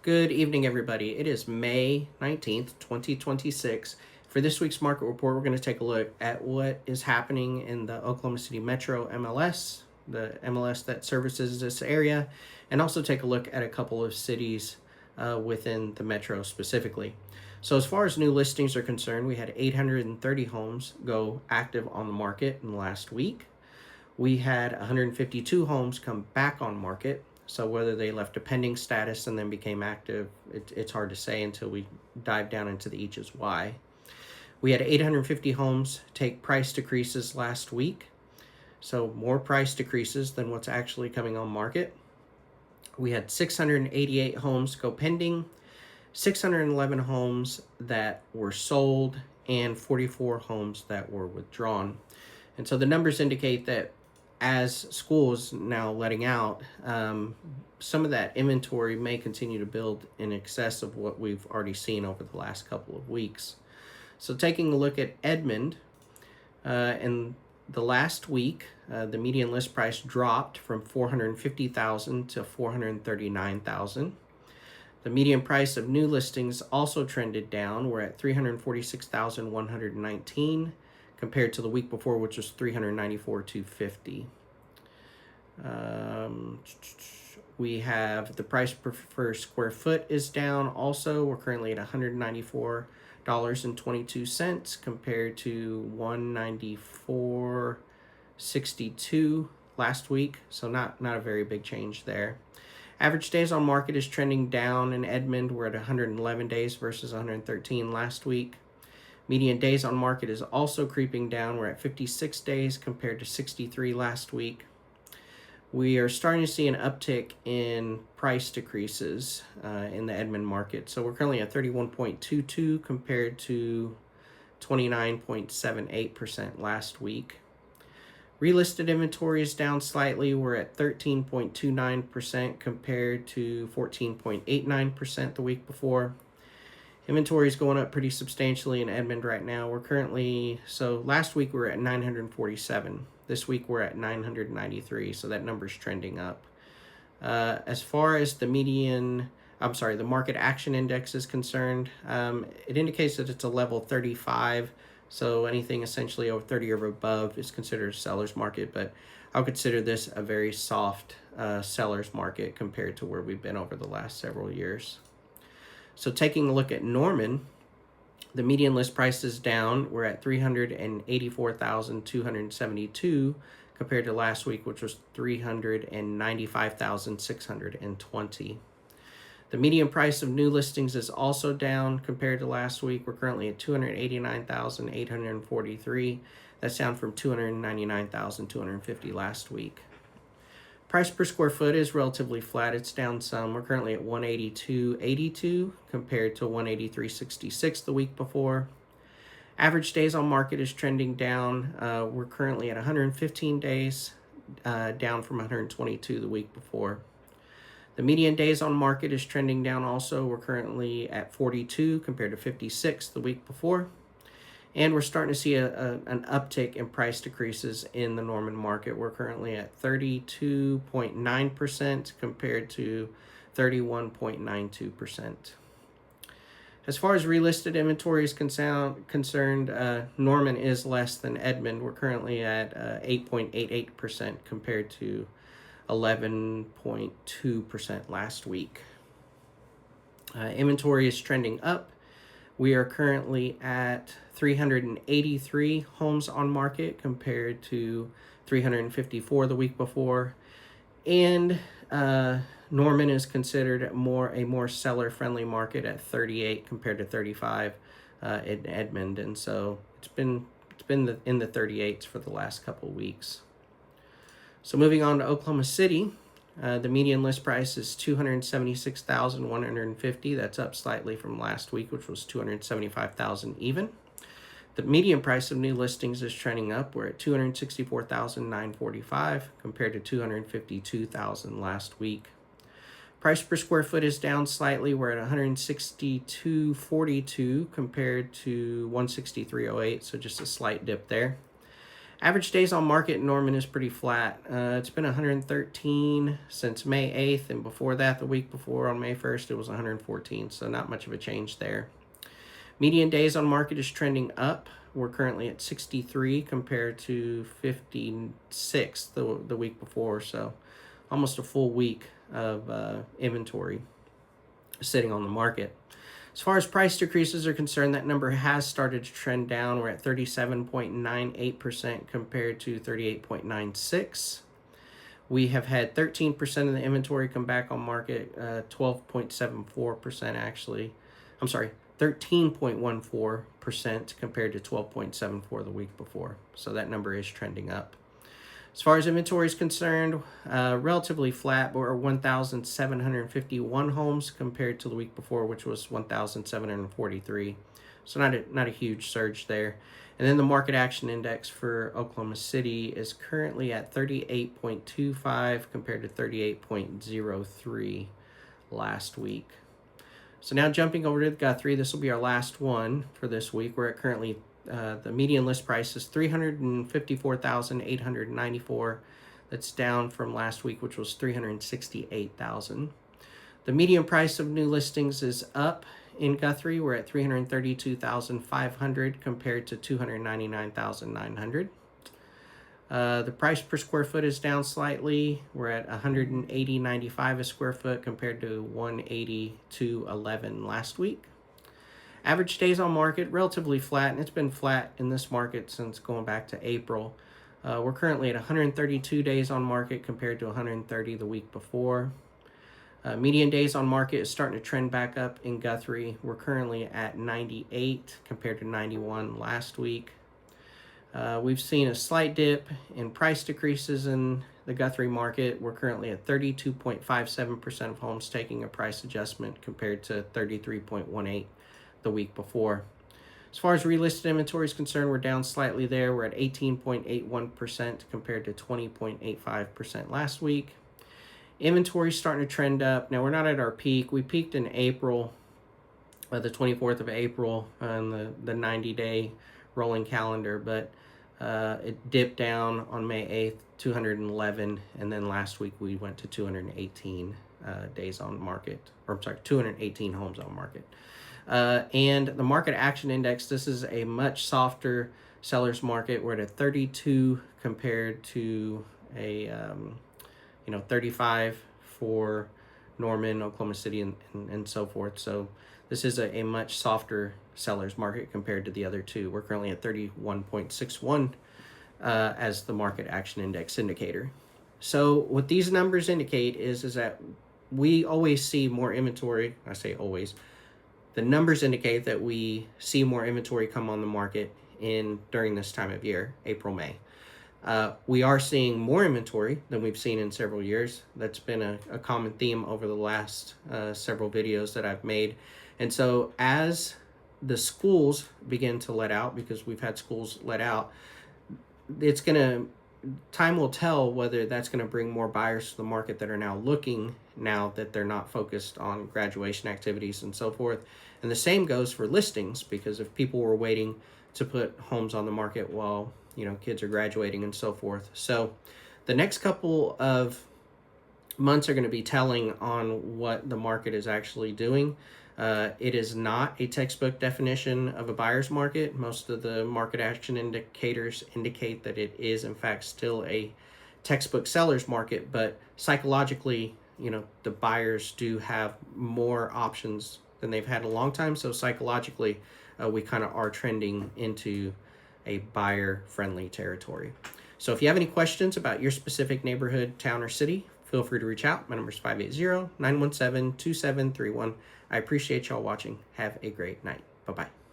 Good evening, everybody. It is May 19th, 2026. For this week's market report, we're going to take a look at what is happening in the Oklahoma City Metro MLS, the MLS that services this area, and also take a look at a couple of cities within the Metro specifically. So as far as new listings are concerned, we had 830 homes go active on the market in the last week. We had 152 homes come back on market. So whether they left a pending status and then became active, it's hard to say until we dive down into the each is why. We had 850 homes take price decreases last week. So more price decreases than what's actually coming on market. We had 688 homes go pending, 611 homes that were sold, and 44 homes that were withdrawn. And so the numbers indicate that as schools now letting out, some of that inventory may continue to build in excess of what we've already seen over the last couple of weeks. So taking a look at Edmond, in the last week, the median list price dropped from $450,000 to $439,000. The median price of new listings also trended down. We're at $346,119 compared to the week before, which was $394,250. We have the price per square foot is down also. We're currently at $194.22 compared to $194.62 last week. So not a very big change there. Average days on market is trending down in Edmond. We're at 111 days versus 113 last week. Median days on market is also creeping down. We're at 56 days compared to 63 last week. We are starting to see an uptick in price decreases in the Edmond market. So we're currently at 31.22 compared to 29.78% last week. Relisted inventory is down slightly. We're at 13.29% compared to 14.89% the week before. Inventory is going up pretty substantially in Edmond right now. So last week we were at 947. This week we're at 993, so that number's trending up. As far as the market action index is concerned, it indicates that it's a level 35, so anything essentially over 30 or above is considered a seller's market, but I'll consider this a very soft seller's market compared to where we've been over the last several years. So taking a look at Norman, the median list price is down. We're at $384,272 compared to last week, which was $395,620. The median price of new listings is also down compared to last week. We're currently at $289,843. That's down from $299,250 last week. Price per square foot is relatively flat. It's down some. We're currently at $182.82 compared to $183.66 the week before. Average days on market is trending down. We're currently at 115 days, down from 122 the week before. The median days on market is trending down also. We're currently at 42 compared to 56 the week before. And we're starting to see an uptick in price decreases in the Norman market. We're currently at 32.9% compared to 31.92%. As far as relisted inventory is concerned, Norman is less than Edmond. We're currently at 8.88% compared to 11.2% last week. Inventory is trending up. We are currently at 383 homes on market compared to 354 the week before. And Norman is considered a more seller-friendly market at 38 compared to 35 in Edmond. And so it's been in the 38s for the last couple of weeks. So moving on to Oklahoma City. The median list price is $276,150. That's up slightly from last week, which was $275,000 even. The median price of new listings is trending up. We're at $264,945 compared to $252,000 last week. Price per square foot is down slightly. We're at $162.42 compared to $163.08, so just a slight dip there. Average days on market in Norman is pretty flat. It's been 113 since May 8th, and before that, the week before on May 1st, it was 114, so not much of a change there. Median days on market is trending up. We're currently at 63 compared to 56 the week before, so almost a full week of inventory sitting on the market. As far as price decreases are concerned, that number has started to trend down. We're at 37.98% compared to 38.96%. We have had 13% of the inventory come back on market, 12.74% actually. I'm sorry, 13.14% compared to 12.74% the week before. So that number is trending up. As far as inventory is concerned, relatively flat, but we're 1,751 homes compared to the week before, which was 1,743. So not a huge surge there. And then the market action index for Oklahoma City is currently at 38.25 compared to 38.03 last week. So now jumping over to Guthrie, this will be our last one for this week. We're at currently the median list price is $354,894. That's down from last week, which was $368,000. The median price of new listings is up in Guthrie. We're at $332,500 compared to $299,900. The price per square foot is down slightly. We're at $180.95 a square foot compared to $182.11 last week. Average days on market, relatively flat, and it's been flat in this market since going back to April. We're currently at 132 days on market compared to 130 the week before. Median days on market is starting to trend back up in Guthrie. We're currently at 98 compared to 91 last week. We've seen a slight dip in price decreases in the Guthrie market. We're currently at 32.57% of homes taking a price adjustment compared to 33.18% the week before. As far as relisted inventory is concerned, we're down slightly there. We're at 18.81% compared to 20.85% last week. Inventory is starting to trend up. Now, we're not at our peak. We peaked in April, the 24th of April on the 90-day rolling calendar, but it dipped down on May 8th, 211, and then last week we went to 218 days on market, or I'm sorry, 218 homes on market. And the market action index, this is a much softer seller's market. We're at a 32 compared to a 35 for Norman, Oklahoma City, and so forth. So this is a much softer seller's market compared to the other two. We're currently at 31.61 as the market action index indicator. So what these numbers indicate is that we always see more inventory. I say always. The numbers indicate that we see more inventory come on the market during this time of year, April, May. We are seeing more inventory than we've seen in several years. That's been a common theme over the last several videos that I've made. And so as the schools begin to let out, because we've had schools let out, time will tell whether that's going to bring more buyers to the market that are now looking, now that they're not focused on graduation activities and so forth. And the same goes for listings, because if people were waiting to put homes on the market while kids are graduating and so forth. So the next couple of months are going to be telling on what the market is actually doing. It is not a textbook definition of a buyer's market. Most of the market action indicators indicate that it is in fact still a textbook seller's market, but psychologically, the buyers do have more options than they've had in a long time. So psychologically, we kind of are trending into a buyer-friendly territory. So if you have any questions about your specific neighborhood, town, or city, feel free to reach out. My number is 580-917-2731. I appreciate y'all watching. Have a great night. Bye-bye.